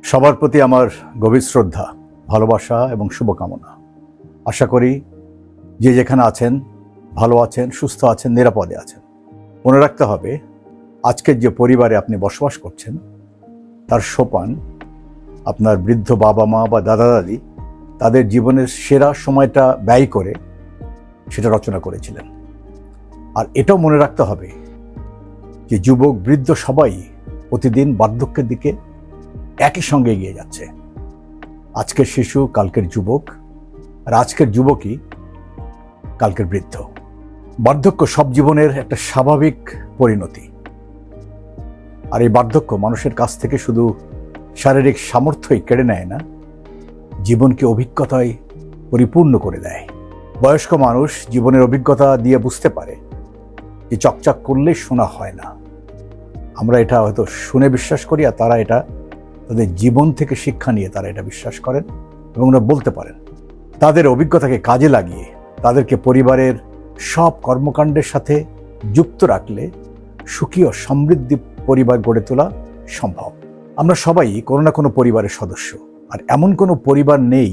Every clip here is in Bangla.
সবার প্রতি আমার গভীর শ্রদ্ধা, ভালোবাসা এবং শুভকামনা। আশা করি যে যেখানে আছেন ভালো আছেন, সুস্থ আছেন, নিরাপদে আছেন। মনে রাখতে হবে, আজকের যে পরিবারে আপনি বসবাস করছেন তার সোপান আপনার বৃদ্ধ বাবা মা বা দাদা দাদি তাদের জীবনের সেরা সময়টা ব্যয় করে সেটা রচনা করেছিলেন। আর এটাও মনে রাখতে হবে যে যুবক বৃদ্ধ সবাই প্রতিদিন বার্ধক্যের দিকে একই সঙ্গে এগিয়ে যাচ্ছে। আজকের শিশু কালকের যুবক, আর আজকের যুবকই কালকের বৃদ্ধ। বার্ধক্য সব জীবনের একটা স্বাভাবিক পরিণতি। আর এই বার্ধক্য মানুষের কাছ থেকে শুধু শারীরিক সামর্থ্যই কেড়ে নেয় না, জীবনকে অভিজ্ঞতায় পরিপূর্ণ করে দেয়। বয়স্ক মানুষ জীবনের অভিজ্ঞতা দিয়ে বুঝতে পারে যে চকচক করলে শোনা হয় না। আমরা এটা হয়তো শুনে বিশ্বাস করি, আর তারা এটা তাদের জীবন থেকে শিক্ষা নিয়ে তারা এটা বিশ্বাস করেন এবং ওরা বলতে পারেন। তাদের অভিজ্ঞতাকে কাজে লাগিয়ে তাদেরকে পরিবারের সব কর্মকাণ্ডের সাথে যুক্ত রাখলে সুখী ও সমৃদ্ধি পরিবার গড়ে তোলা সম্ভব। আমরা সবাই কোনো না কোনো পরিবারের সদস্য, আর এমন কোনো পরিবার নেই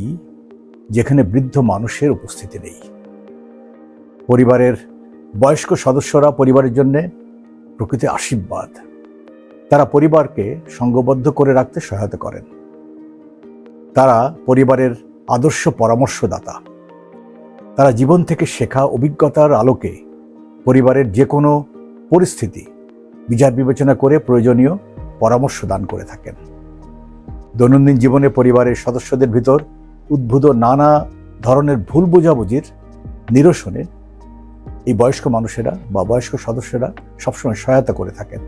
যেখানে বৃদ্ধ মানুষের উপস্থিতি নেই। পরিবারের বয়স্ক সদস্যরা পরিবারের জন্য প্রকৃত আশীর্বাদ। তারা পরিবারকে সঙ্গবদ্ধ করে রাখতে সহায়তা করেন। তারা পরিবারের আদর্শ পরামর্শদাতা। তারা জীবন থেকে শেখা অভিজ্ঞতার আলোকে পরিবারের যে কোনো পরিস্থিতি বিচার বিবেচনা করে প্রয়োজনীয় পরামর্শ দান করে থাকেন। দৈনন্দিন জীবনে পরিবারের সদস্যদের ভিতর উদ্ভূত নানা ধরনের ভুল বোঝাবুঝির নিরসনে এই বয়স্ক মানুষেরা বা বয়স্ক সদস্যরা সবসময় সহায়তা করে থাকেন।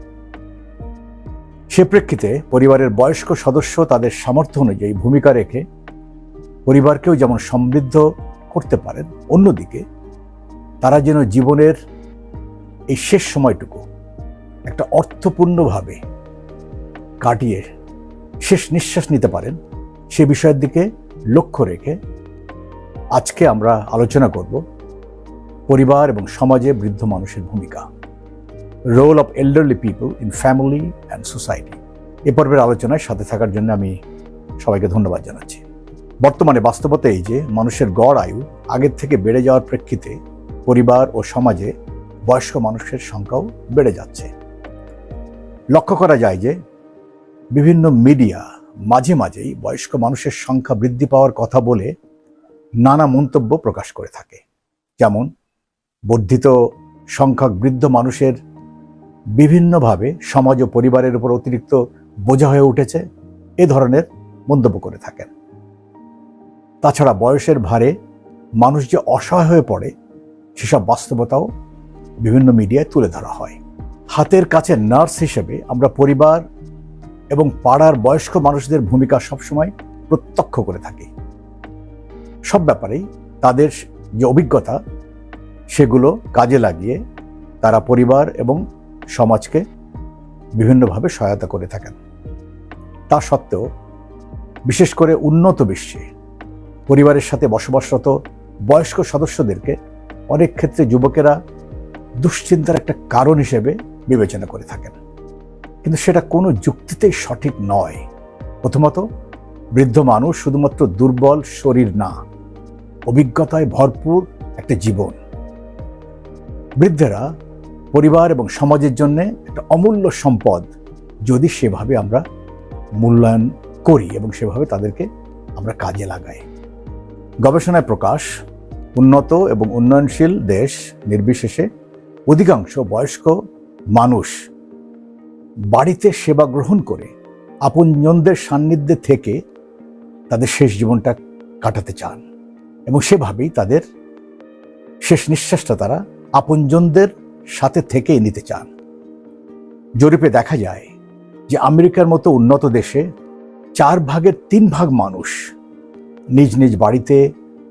সে প্রেক্ষিতে পরিবারের বয়স্ক সদস্য তাদের সামর্থ্য অনুযায়ী ভূমিকা রেখে পরিবারকেও যেমন সমৃদ্ধ করতে পারেন, অন্যদিকে তারা যেন জীবনের এই শেষ সময়টুকু একটা অর্থপূর্ণভাবে কাটিয়ে শেষ নিঃশ্বাস নিতে পারেন, সে বিষয়ের দিকে লক্ষ্য রেখে আজকে আমরা আলোচনা করব পরিবার এবং সমাজে বৃদ্ধ মানুষের ভূমিকা, role of elderly people in family and society. এ পর্বের আলোচনায় সাথে থাকার জন্য আমি সবাইকে ধন্যবাদ জানাচ্ছি। বর্তমানে বাস্তবতা এই যে মানুষের গড় আয়ু আগের থেকে বেড়ে যাওয়ার প্রেক্ষিতে পরিবার ও সমাজে বয়স্ক মানুষের সংখ্যাও বেড়ে যাচ্ছে। লক্ষ্য করা যায় যে বিভিন্ন মিডিয়া মাঝে মাঝেই বয়স্ক মানুষের সংখ্যা বৃদ্ধি পাওয়ার কথা বলে নানা মন্তব্য প্রকাশ করে থাকে। যেমন বর্ধিত সংখ্যক বৃদ্ধ মানুষের বিভিন্নভাবে সমাজ ও পরিবারের উপর অতিরিক্ত বোঝা হয়ে উঠেছে, এ ধরনের মন্তব্য করে থাকেন। তাছাড়া বয়সের ভারে মানুষ যে অসহায় হয়ে পড়ে সেসব বাস্তবতাও বিভিন্ন মিডিয়ায় তুলে ধরা হয়। হাতের কাছে নার্স হিসেবে আমরা পরিবার এবং পাড়ার বয়স্ক মানুষদের ভূমিকা সবসময় প্রত্যক্ষ করে থাকি। সব ব্যাপারেই তাদের যে অভিজ্ঞতা সেগুলো কাজে লাগিয়ে তারা পরিবার এবং সমাজকে বিভিন্নভাবে সহায়তা করে থাকেন। তা সত্ত্বেও বিশেষ করে উন্নত বিশ্বে পরিবারের সাথে বসবাসরত বয়স্ক সদস্যদেরকে অনেক ক্ষেত্রে যুবকেরা দুশ্চিন্তার একটা কারণ হিসেবে বিবেচনা করে থাকেন, কিন্তু সেটা কোনো যুক্তিতেই সঠিক নয়। প্রথমত, বৃদ্ধ মানুষ শুধুমাত্র দুর্বল শরীর না, অভিজ্ঞতায় ভরপুর একটা জীবন। বৃদ্ধেরা পরিবার এবং সমাজের জন্য একটা অমূল্য সম্পদ, যদি সেভাবে আমরা মূল্যায়ন করি এবং সেভাবে তাদেরকে আমরা কাজে লাগাই। গবেষণায় প্রকাশ, উন্নত এবং উন্নয়নশীল দেশ নির্বিশেষে অধিকাংশ বয়স্ক মানুষ বাড়িতে সেবা গ্রহণ করে আপনজনদের সান্নিধ্যে থেকে তাদের শেষ জীবনটা কাটাতে চান এবং সেভাবেই তাদের শেষ নিঃশ্বাসটা তারা আপনজনদের সাথে থেকেই নিতে চান। জরিপে দেখা যায় যে আমেরিকার মতো উন্নত দেশে 4/3 মানুষ নিজ নিজ বাড়িতে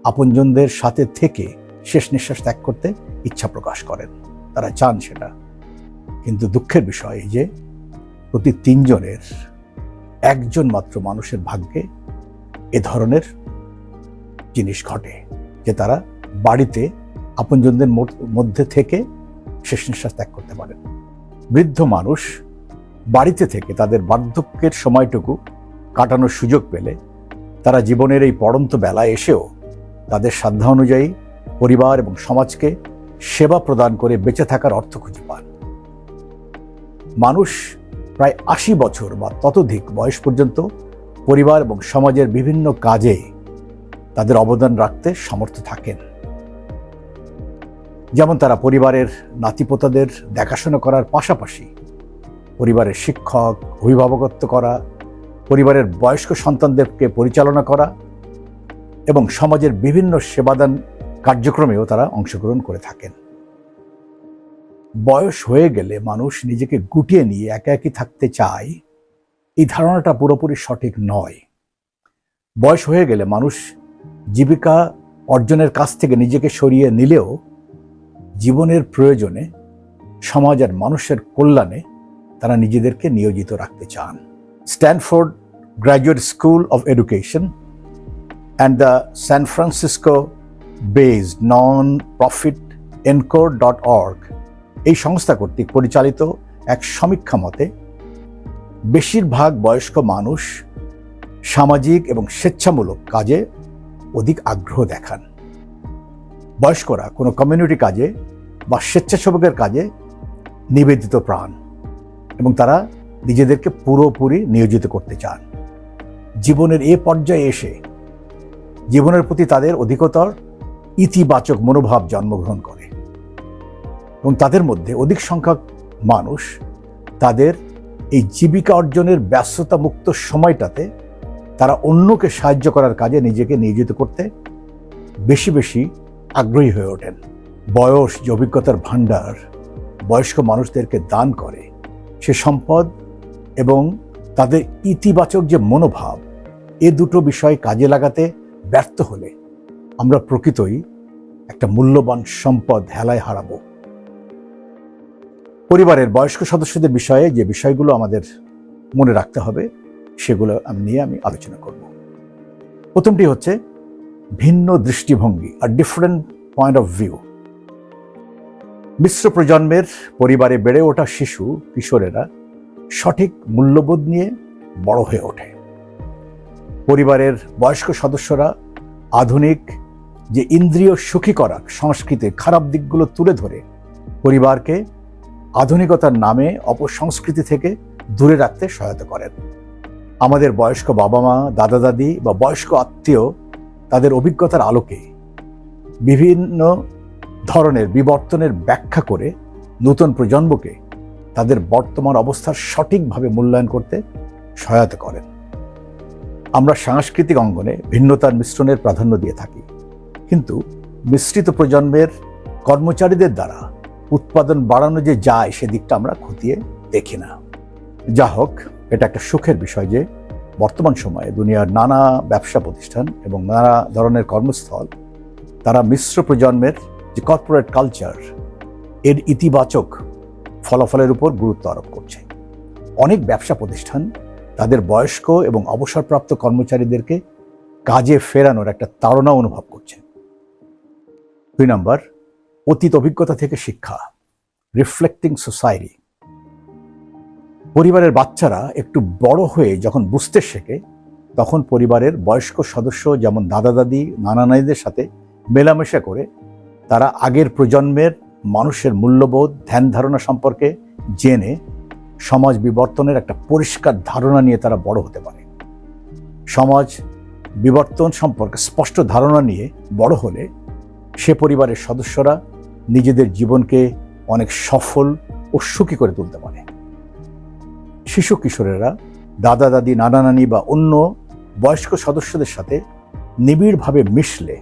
আপনজনদের সাথে থেকে শেষ নিঃশ্বাস ত্যাগ করতে ইচ্ছা প্রকাশ করেন, তারা চান সেটা। কিন্তু দুঃখের বিষয় যে প্রতি 3 জনের 1 জন মাত্র মানুষের ভাগ্যে এ ধরনের জিনিস ঘটে যে তারা বাড়িতে আপনজনদের মধ্যে থেকে শেষ নিঃশ্বাস ত্যাগ করতে পারেন। বৃদ্ধ মানুষ বাড়িতে থেকে তাদের বার্ধক্যের সময়টুকু কাটানোর সুযোগ পেলে তারা জীবনের এই পড়ন্ত বেলায় এসেও তাদের সাধ্য অনুযায়ী পরিবার এবং সমাজকে সেবা প্রদান করে বেঁচে থাকার অর্থ খুঁজে পান। মানুষ প্রায় ৮০ বছর বা ততোধিক বয়স পর্যন্ত পরিবার এবং সমাজের বিভিন্ন কাজে তাদের অবদান রাখতে সমর্থ থাকেন। যেমন তারা পরিবারের নাতিপোতাদের দেখাশোনা করার পাশাপাশি পরিবারের শিক্ষক, অভিভাবকত্ব করা, পরিবারের বয়স্ক সন্তানদেরকে পরিচালনা করা এবং সমাজের বিভিন্ন সেবাদান কার্যক্রমেও তারা অংশগ্রহণ করে থাকেন। বয়স হয়ে গেলে মানুষ নিজেকে গুটিয়ে নিয়ে একা একই থাকতে চায়, এই ধারণাটা পুরোপুরি সঠিক নয়। বয়স হয়ে গেলে মানুষ জীবিকা অর্জনের কাছ থেকে নিজেকে সরিয়ে নিলেও জীবনের প্রয়োজনে সমাজ আর মানুষের কল্যাণে তারা নিজেদেরকে নিয়োজিত রাখতে চান। Stanford graduate school of education and the San Francisco based non profit encore.org এই সংস্থা কর্তৃক পরিচালিত এক সমীক্ষা মতে বেশিরভাগ বয়স্ক মানুষ সামাজিক এবং স্বেচ্ছামূলক কাজে অধিক আগ্রহ দেখান। বয়স্করা কোনো কমিউনিটি কাজে বা স্বেচ্ছাসেবকের কাজে নিবেদিত প্রাণ এবং তারা নিজেদেরকে পুরোপুরি নিয়োজিত করতে চান। জীবনের এ পর্যায়ে এসে জীবনের প্রতি তাদের অধিকতর ইতিবাচক মনোভাব জন্মগ্রহণ করে এবং তাদের মধ্যে অধিক সংখ্যক মানুষ তাদের এই জীবিকা অর্জনের ব্যস্ততা মুক্ত সময়টাতে তারা অন্যকে সাহায্য করার কাজে নিজেকে নিয়োজিত করতে বেশি বেশি আগ্রহী হয়ে ওঠেন। বয়স যে অভিজ্ঞতার ভাণ্ডার বয়স্ক মানুষদেরকে দান করে, সে সম্পদ এবং তাদের ইতিবাচক যে মনোভাব, এ দুটো বিষয় কাজে লাগাতে ব্যর্থ হলে আমরা প্রকৃতই একটা মূল্যবান সম্পদ হেলায় হারাবো। পরিবারের বয়স্ক সদস্যদের বিষয়ে যে বিষয়গুলো আমাদের মনে রাখতে হবে সেগুলো নিয়ে আমি আলোচনা করব। প্রথমটি হচ্ছে ভিন্ন দৃষ্টিভঙ্গি, a different point of view. মিশ্র প্রজন্মের পরিবারে বেড়ে ওঠা শিশু কিশোরেরা সঠিক মূল্যবোধ নিয়ে বড় হয়ে ওঠে। পরিবারের বয়স্ক সদস্যরা আধুনিক যে ইন্দ্রিয় সুখী করার সংস্কৃতির খারাপ দিকগুলো তুলে ধরে পরিবারকে আধুনিকতার নামে অপসংস্কৃতি থেকে দূরে রাখতে সহায়তা করেন। আমাদের বয়স্ক বাবা মা, দাদা দাদি বা বয়স্ক আত্মীয় তাদের অভিজ্ঞতার আলোকে বিভিন্ন ধরনের বিবর্তনের ব্যাখ্যা করে নতুন প্রজন্মকে তাদের বর্তমান অবস্থার সঠিকভাবে মূল্যায়ন করতে সহায়তা করেন। আমরা সাংস্কৃতিক অঙ্গনে ভিন্নতার মিশ্রণের প্রাধান্য দিয়ে থাকি, কিন্তু মিশ্রিত প্রজন্মের কর্মচারীদের দ্বারা উৎপাদন বাড়ানো যে যায় সেদিকটা আমরা খতিয়ে দেখি না। যা হোক, এটা একটা সুখের বিষয় যে বর্তমান সময়ে দুনিয়ার নানা ব্যবসা প্রতিষ্ঠান এবং নানা ধরনের কর্মস্থল তারা মিশ্র প্রজন্মের যে কর্পোরেট কালচার, এর ইতিবাচক ফলাফলের উপর গুরুত্ব আরোপ করছে। অনেক ব্যবসা প্রতিষ্ঠান তাদের বয়স্ক এবং অবসরপ্রাপ্ত কর্মচারীদেরকে কাজে ফেরানোর একটা তাড়না অনুভব করছে। 2 নম্বর, অতীত অভিজ্ঞতা থেকে শিক্ষা, রিফ্লেক্টিং সোসাইটি। পরিবারের বাচ্চারা একটু বড় হয়ে যখন বুঝতে শেখে, তখন পরিবারের বয়স্ক সদস্য যেমন দাদা দাদি, নানা নানিদের সাথে মেলামেশা করে তারা আগের প্রজন্মের মানুষের মূল্যবোধ, ধ্যান ধারণা সম্পর্কে জেনে সমাজ বিবর্তনের একটা পরিষ্কার ধারণা নিয়ে তারা বড় হতে পারে। সমাজ বিবর্তন সম্পর্কে স্পষ্ট ধারণা নিয়ে বড় হলে সে পরিবারের সদস্যরা নিজেদের জীবনকে অনেক সফল ও সুখী করে তুলতে পারে। শিশু কিশোরেরা দাদা দাদি, নানা নানি বা অন্য বয়স্ক সদস্যদের সাথে নিবিড়ভাবে মিশলে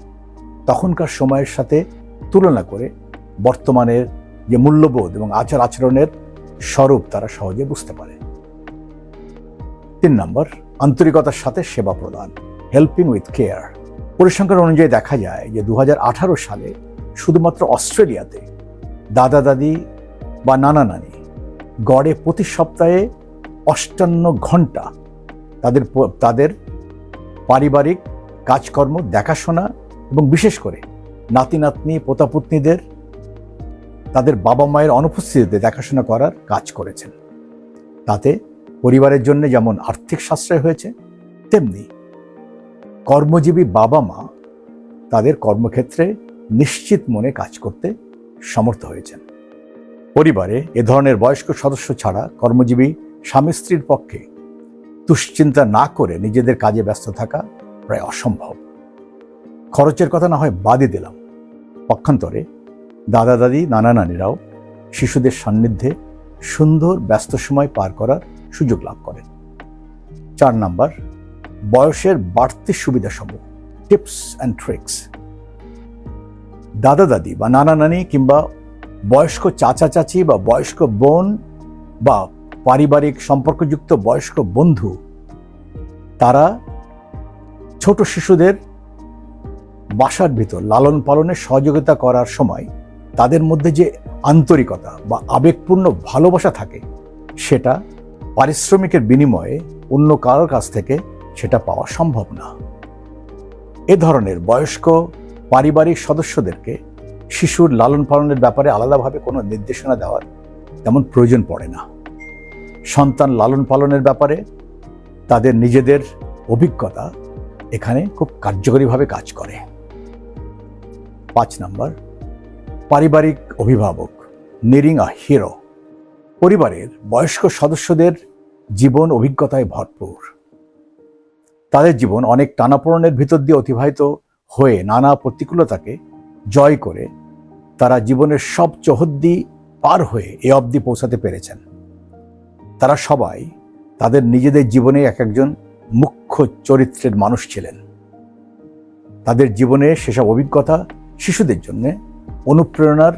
তখনকার সময়ের সাথে তুলনা করে বর্তমানের যে মূল্যবোধ এবং আচার আচরণের স্বরূপ তারা সহজে বুঝতে পারে। 3 নম্বর, আন্তরিকতার সাথে সেবা প্রদান, হেল্পিং উইথ কেয়ার। পরিসংখ্যান অনুযায়ী দেখা যায় যে 2018 সালে শুধুমাত্র অস্ট্রেলিয়াতে দাদা দাদি বা নানা নানি গড়ে প্রতি সপ্তাহে 58 ঘন্টা তাদের পারিবারিক কাজকর্ম দেখাশোনা এবং বিশেষ করে নাতি নাতনি পোতাপুতনিদের তাদের বাবা মায়ের অনুপস্থিতিতে দেখাশোনা করার কাজ করেছেন। তাতে পরিবারের জন্য যেমন আর্থিক সাশ্রয় হয়েছে, তেমনি কর্মজীবী বাবা মা তাদের কর্মক্ষেত্রে নিশ্চিত মনে কাজ করতে সমর্থ হয়েছেন। পরিবারে এ ধরনের বয়স্ক সদস্য ছাড়া কর্মজীবী স্বামী স্ত্রীর পক্ষে দুশ্চিন্তা না করে নিজেদের কাজে ব্যস্ত থাকা প্রায় অসম্ভব। খরচের কথা না হয় বাদই দিলাম, পক্ষান্তরে দাদা দাদি নানা নানিরাও শিশুদের সান্নিধ্যে সুন্দর ব্যস্ত সময় পার করার সুযোগ লাভ করেন। 4 নাম্বার, বয়সের বাড়তি সুবিধাসমূহ, টিপস অ্যান্ড ট্রিক্স। দাদা দাদি বা নানা নানি কিংবা বয়স্ক চাচা চাচি বা বয়স্ক বোন বা পারিবারিক সম্পর্কযুক্ত বয়স্ক বন্ধু, তারা ছোট শিশুদের বাসার ভিতর লালন পালনে সহযোগিতা করার সময় তাদের মধ্যে যে আন্তরিকতা বা আবেগপূর্ণ ভালোবাসা থাকে, সেটা পারিশ্রমিকের বিনিময়ে অন্য কারোর কাছ থেকে সেটা পাওয়া সম্ভব না। এ ধরনের বয়স্ক পারিবারিক সদস্যদেরকে শিশুর লালন পালনের ব্যাপারে আলাদাভাবে কোনো নির্দেশনা দেওয়ার তেমন প্রয়োজন পড়ে না। সন্তান লালন পালনের ব্যাপারে তাদের নিজেদের অভিজ্ঞতা এখানে খুব কার্যকরীভাবে কাজ করে। 5 নাম্বার, পারিবারিক অভিভাবক, নিরিং আ হিরো। পরিবারের বয়স্ক সদস্যদের জীবন অভিজ্ঞতায় ভরপুর। তাদের জীবন অনেক টানাপোড়েনের ভিতর দিয়ে অতিবাহিত হয়ে নানা প্রতিকূলতাকে জয় করে তারা জীবনের সব চৌহদ্দি পার হয়ে এ অবধি পৌঁছাতে পেরেছেন। তারা সবাই তাদের নিজেদের জীবনে এক একজন মুখ্য চরিত্রের মানুষ ছিলেন। তাদের জীবনে সেসব অভিজ্ঞতা শিশুদের জন্য অনুপ্রেরণার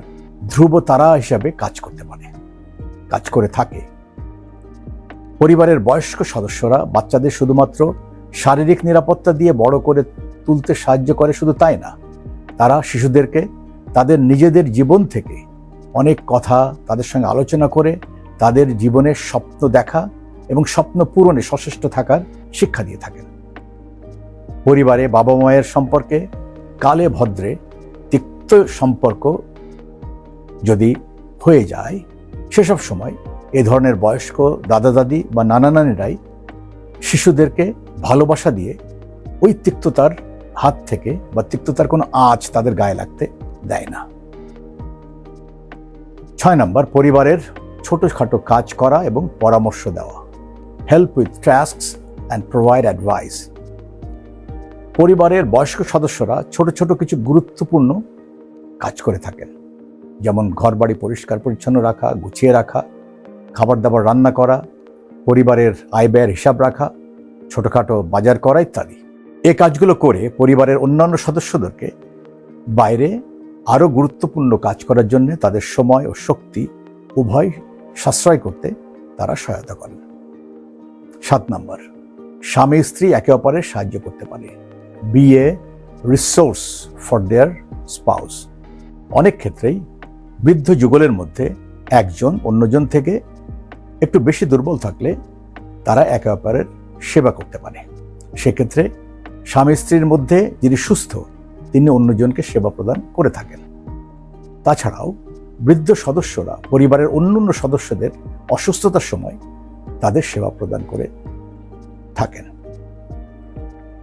ধ্রুব তারা হিসাবে কাজ করে থাকে। পরিবারের বয়স্ক সদস্যরা বাচ্চাদের শুধুমাত্র শারীরিক নিরাপত্তা দিয়ে বড় করে তুলতে সাহায্য করে শুধু তাই না, তারা শিশুদেরকে তাদের নিজেদের জীবন থেকে অনেক কথা তাদের সঙ্গে আলোচনা করে তাদের জীবনের স্বপ্ন দেখা এবং স্বপ্ন পূরণে সচেষ্ট থাকার শিক্ষা দিয়ে থাকেন। পরিবারে বাবা মায়ের সম্পর্কে কালে ভদ্রে তিক্ত সম্পর্ক যদি হয়ে যায়, সেসব সময় এ ধরনের বয়স্ক দাদা দাদি বা নানা নানিরাই শিশুদেরকে ভালোবাসা দিয়ে ওই তিক্ততার হাত থেকে বা তিক্ততার কোনো আঁচ তাদের গায়ে লাগতে দেয় না। 6 নাম্বার, পরিবারের ছোটখাটো কাজ করা এবং পরামর্শ দেওয়া, help with tasks and provide advice. পরিবারের বয়স্ক সদস্যরা ছোট ছোট কিছু গুরুত্বপূর্ণ কাজ করে থাকেন, যেমন ঘরবাড়ি পরিষ্কার পরিচ্ছন্ন রাখা, গুছিয়ে রাখা, খাবার দাবার রান্না করা, পরিবারের আয় ব্যয়ের হিসাব রাখা, ছোটখাটো বাজার করা ইত্যাদি। এই কাজগুলো করে পরিবারের অন্যান্য সদস্যদেরকে বাইরে আরও গুরুত্বপূর্ণ কাজ করার জন্য তাদের সময় ও শক্তি উভয় সাশ্রয় করতে তারা সহায়তা করেন। 7 নাম্বার, স্বামী স্ত্রী একে অপরের সাহায্য করতে পারে, be a resource for their spouse. অনেক ক্ষেত্রেই বৃদ্ধ যুগলের মধ্যে একজন অন্যজন থেকে একটু বেশি দুর্বল থাকলে তারা একে অপরের সেবা করতে পারে। সেক্ষেত্রে স্বামী স্ত্রীর মধ্যে যিনি সুস্থ তিনি অন্যজনকে সেবা প্রদান করে থাকেন। তাছাড়াও বৃদ্ধ সদস্যরা পরিবারের অন্যান্য সদস্যদের অসুস্থতার সময় তাদের সেবা প্রদান করে থাকেন।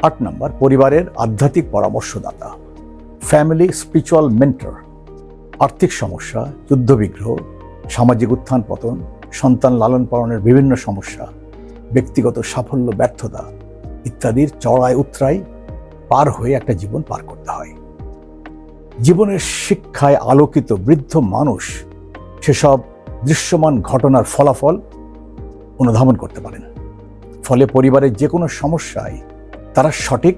8 নাম্বার, পরিবারের আধ্যাত্মিক পরামর্শদাতা, ফ্যামিলি স্পিরিচুয়াল মেন্টর। আর্থিক সমস্যা, যুদ্ধবিগ্রহ, সামাজিক উত্থান পতন, সন্তান লালন পালনের বিভিন্ন সমস্যা, ব্যক্তিগত সাফল্য ব্যর্থতা ইত্যাদির চড়াই উতরাই পার হয়ে একটা জীবন পার করতে হয়। জীবনের শিক্ষায় আলোকিত বৃদ্ধ মানুষ সেসব দৃশ্যমান ঘটনার ফলাফল অনুধাবন করতে পারেন। ফলে পরিবারের যে কোনো সমস্যায় তারা সঠিক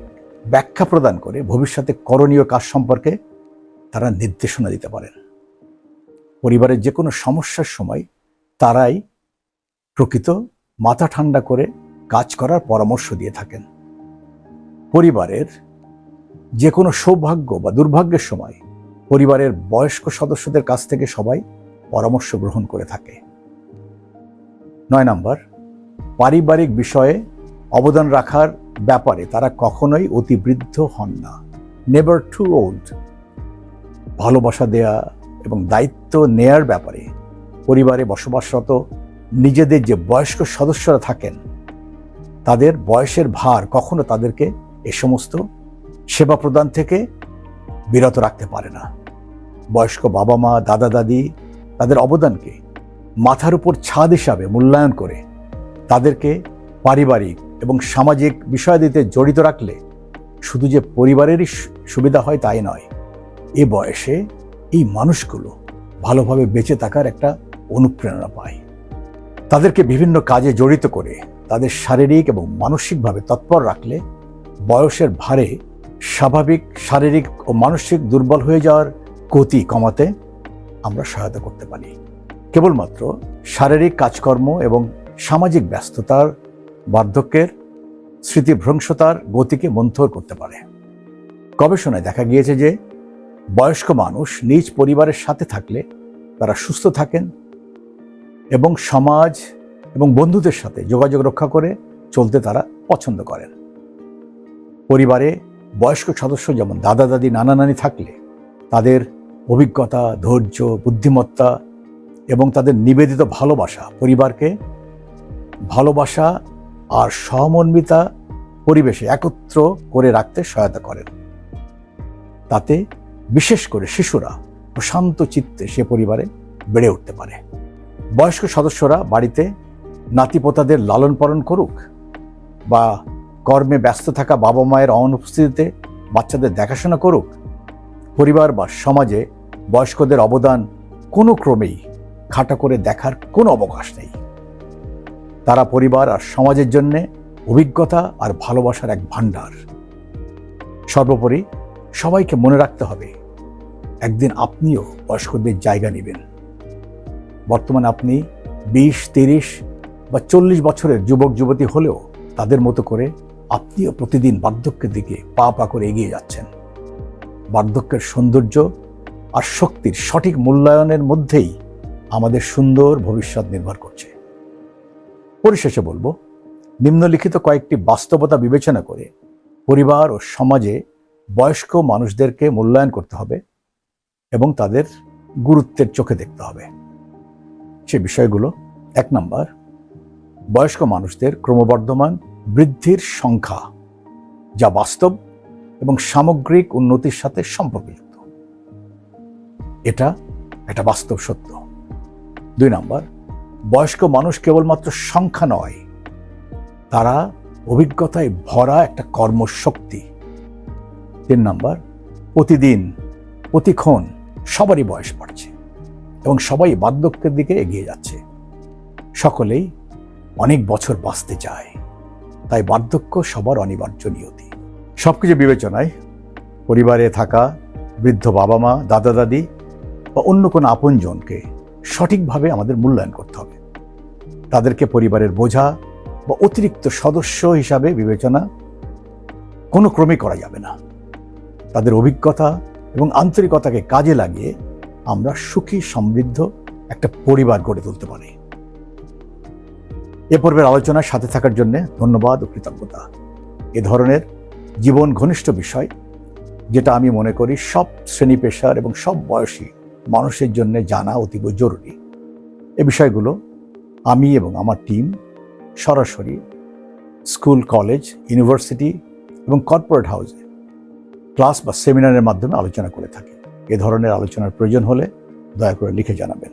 ব্যাখ্যা প্রদান করে ভবিষ্যতে করণীয় কাজ সম্পর্কে তারা নির্দেশনা দিতে পারেন। পরিবারের যে কোনো সমস্যার সময় তারাই প্রকৃত মাথা ঠান্ডা করে কাজ করার পরামর্শ দিয়ে থাকেন। পরিবারের যে কোনো সৌভাগ্য বা দুর্ভাগ্যের সময় পরিবারের বয়স্ক সদস্যদের কাছ থেকে সবাই পরামর্শ গ্রহণ করে থাকে। 9 নাম্বার, পারিবারিক বিষয়ে অবদান রাখার ব্যাপারে তারা কখনোই অতি বৃদ্ধ হন না, নেভার টু ওল্ড। ভালোবাসা দেয়া এবং দায়িত্ব নেয়ার ব্যাপারে পরিবারে বসবাসরত নিজেদের যে বয়স্ক সদস্যরা থাকেন তাদের বয়সের ভার কখনো তাদেরকে এ সমস্ত সেবা প্রদান থেকে বিরত রাখতে পারে না। বয়স্ক বাবা মা, দাদা দাদি তাদের অবদানকে মাথার উপর ছাদ হিসাবে মূল্যায়ন করে তাদেরকে পারিবারিক এবং সামাজিক বিষয়াদিতে জড়িত রাখলে শুধু যে পরিবারেরই সুবিধা হয় তাই নয়, এ বয়সে এই মানুষগুলো ভালোভাবে বেঁচে থাকার একটা অনুপ্রেরণা পায়। তাদেরকে বিভিন্ন কাজে জড়িত করে তাদের শারীরিক এবং মানসিকভাবে তৎপর রাখলে বয়সের ভারে স্বাভাবিক শারীরিক ও মানসিক দুর্বল হয়ে যাওয়ার গতি কমাতে আমরা সহায়তা করতে পারি। কেবলমাত্র শারীরিক কাজকর্ম এবং সামাজিক ব্যস্ততার বার্ধক্যের স্মৃতিভ্রংশতার গতিকে মন্থর করতে পারে। গবেষণায় দেখা গিয়েছে যে বয়স্ক মানুষ নিজ পরিবারের সাথে থাকলে তারা সুস্থ থাকেন এবং সমাজ এবং বন্ধুদের সাথে যোগাযোগ রক্ষা করে চলতে তারা পছন্দ করেন। পরিবারে বয়স্ক সদস্য যেমন দাদা দাদি, নানা নানি থাকলে তাদের অভিজ্ঞতা, ধৈর্য, বুদ্ধিমত্তা এবং তাদের নিবেদিত ভালোবাসা পরিবারকে ভালোবাসা আর সহমর্মিতা পরিবেশে একত্র করে রাখতে সহায়তা করেন। তাতে বিশেষ করে শিশুরা প্রশান্ত চিত্তে সে পরিবারে বেড়ে উঠতে পারে। বয়স্ক সদস্যরা বাড়িতে নাতিপোতাদের লালন পালন করুক বা কর্মে ব্যস্ত থাকা বাবা মায়ের অনুপস্থিতিতে বাচ্চাদের দেখাশোনা করুক, পরিবার বা সমাজে বয়স্কদের অবদান কোনো ক্রমেই খাটো করে দেখার কোনো অবকাশ নেই। তারা পরিবার আর সমাজের জন্যে অভিজ্ঞতা আর ভালোবাসার এক ভাণ্ডার। সর্বোপরি সবাইকে মনে রাখতে হবে, একদিন আপনিও বয়স্কদের জায়গা নেবেন। বর্তমানে আপনি 20, 30 বা 40 বছরের যুবক যুবতী হলেও তাদের মতো করে আপনিও প্রতিদিন বার্ধক্যের দিকে পা পা করে এগিয়ে যাচ্ছেন। বার্ধক্যের সৌন্দর্য আর শক্তির সঠিক মূল্যায়নের মধ্যেই আমাদের সুন্দর ভবিষ্যৎ নির্ভর করছে। পরিশেষে বলবো, নিম্নলিখিত কয়েকটি বাস্তবতা বিবেচনা করে পরিবার ও সমাজে বয়স্ক মানুষদেরকে মূল্যায়ন করতে হবে এবং তাদের গুরুত্বের চোখে দেখতে হবে। সে বিষয়গুলো: 1 নম্বর, বয়স্ক মানুষদের ক্রমবর্ধমান বৃদ্ধির সংখ্যা, যা বাস্তব এবং সামগ্রিক উন্নতির সাথে সম্পর্কযুক্ত। এটা একটা বাস্তব সত্য। 2 নম্বর, বয়স্ক মানুষ কেবলমাত্র সংখ্যা নয়, তারা অভিজ্ঞতায় ভরা একটা কর্মশক্তি। 3 নম্বর, প্রতিদিন প্রতিক্ষণ সবারই বয়স বাড়ছে এবং সবাই বার্ধক্যের দিকে এগিয়ে যাচ্ছে। সকলেই অনেক বছর বাঁচতে চায়, তাই বার্ধক্য সবার অনিবার্য নিয়তি। সবকিছু বিবেচনায় পরিবারে থাকা বৃদ্ধ বাবা মা, দাদা দাদি বা অন্য কোনো আপনজনকে সঠিকভাবে আমাদের মূল্যায়ন করতে হবে। তাদেরকে পরিবারের বোঝা বা অতিরিক্ত সদস্য হিসাবে বিবেচনা কোনো ক্রমে করা যাবে না। তাদের অভিজ্ঞতা এবং আন্তরিকতাকে কাজে লাগিয়ে আমরা সুখী সমৃদ্ধ একটা পরিবার গড়ে তুলতে পারি। এ পর্বের আলোচনার সাথে থাকার জন্য ধন্যবাদ ও কৃতজ্ঞতা। এ ধরনের জীবন ঘনিষ্ঠ বিষয়, যেটা আমি মনে করি সব শ্রেণী পেশার এবং সব বয়সী মানুষের জন্য জানা অতীব জরুরি। এ বিষয়গুলো আমি এবং আমার টিম সরাসরি স্কুল, কলেজ, ইউনিভার্সিটি এবং কর্পোরেট হাউসে ক্লাস বা সেমিনারের মাধ্যমে আলোচনা করে থাকি। এ ধরনের আলোচনার প্রয়োজন হলে দয়া করে লিখে জানাবেন।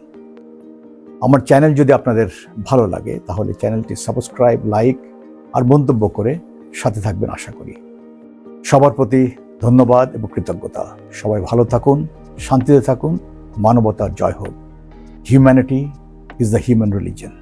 আমার চ্যানেল যদি আপনাদের ভালো লাগে তাহলে চ্যানেলটি সাবস্ক্রাইব, লাইক আর মন্তব্য করে সাথে থাকবেন আশা করি। সবার প্রতি ধন্যবাদ এবং কৃতজ্ঞতা। সবাই ভালো থাকুন, শান্তিতে থাকুন, মানবতার জয় হোক। Humanity is the human religion.